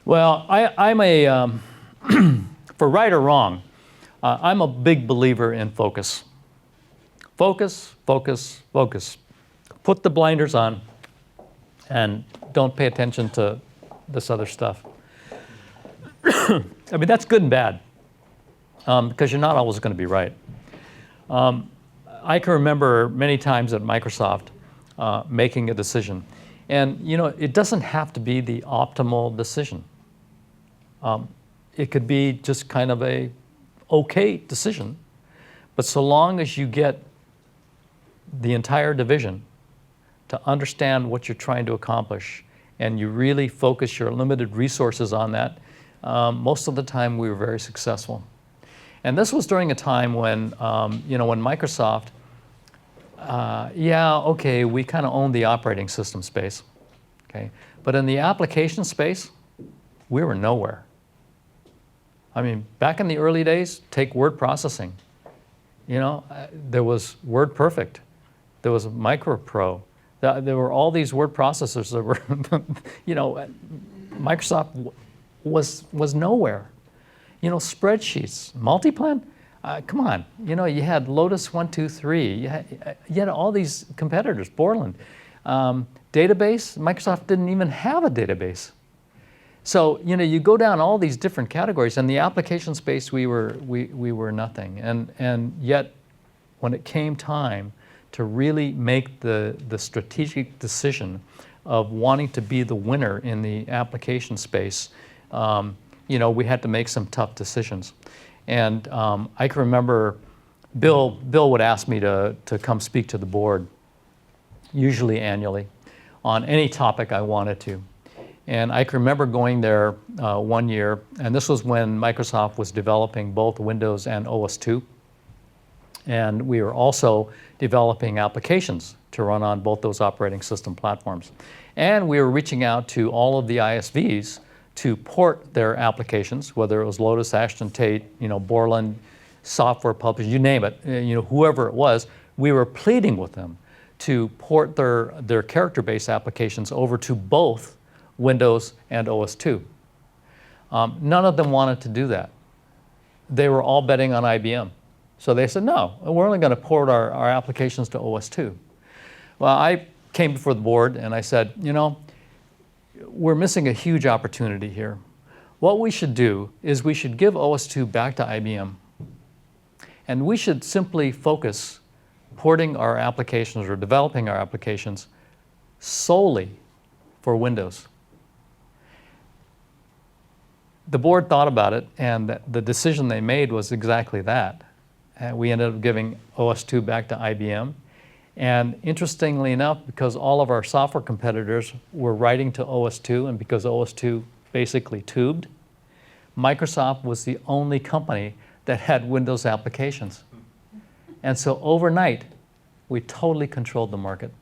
Well, I'm a, for right or wrong, I'm a big believer in focus. Focus, focus, focus. Put the blinders on and don't pay attention to this other stuff. I mean, that's good and bad, because you're not always going to be right. I can remember many times at Microsoft making a decision. And you know, it doesn't have to be the optimal decision. It could be just kind of a okay decision, but so long as you get the entire division to understand what you're trying to accomplish and you really focus your limited resources on that, most of the time we were very successful. And this was during a time when, you know, when Microsoft, yeah, okay, we kind of owned the operating system space, okay? But in the application space, we were nowhere. I mean, back in the early days, take word processing. You know, there was WordPerfect, there was MicroPro, there were all these word processors that were, you know, Microsoft was nowhere. You know, spreadsheets, Multiplan, come on. You know, you had Lotus 123, you had all these competitors, Borland. Database, Microsoft didn't even have a database. So, you know, you go down all these different categories, and the application space, we were nothing. And yet, when it came time to really make the strategic decision of wanting to be the winner in the application space, you know, we had to make some tough decisions. And I can remember Bill would ask me to come speak to the board, usually annually, on any topic I wanted to. And I can remember going there one year, and this was when Microsoft was developing both Windows and OS/2. And we were also developing applications to run on both those operating system platforms. And we were reaching out to all of the ISVs to port their applications, whether it was Lotus, Ashton Tate, you know, Borland, software publishers, you name it, you know, whoever it was, we were pleading with them to port their character-based applications over to both Windows and OS/2. None of them wanted to do that. They were all betting on IBM. So they said, no, we're only going to port our applications to OS/2. Well, I came before the board and I said, you know, we're missing a huge opportunity here. What we should do is we should give OS/2 back to IBM. And we should simply focus porting our applications or developing our applications solely for Windows. The board thought about it, and the decision they made was exactly that. We ended up giving OS/2 back to IBM. And interestingly enough, because all of our software competitors were writing to OS/2, and because OS/2 basically tubed, Microsoft was the only company that had Windows applications. And so overnight, we totally controlled the market.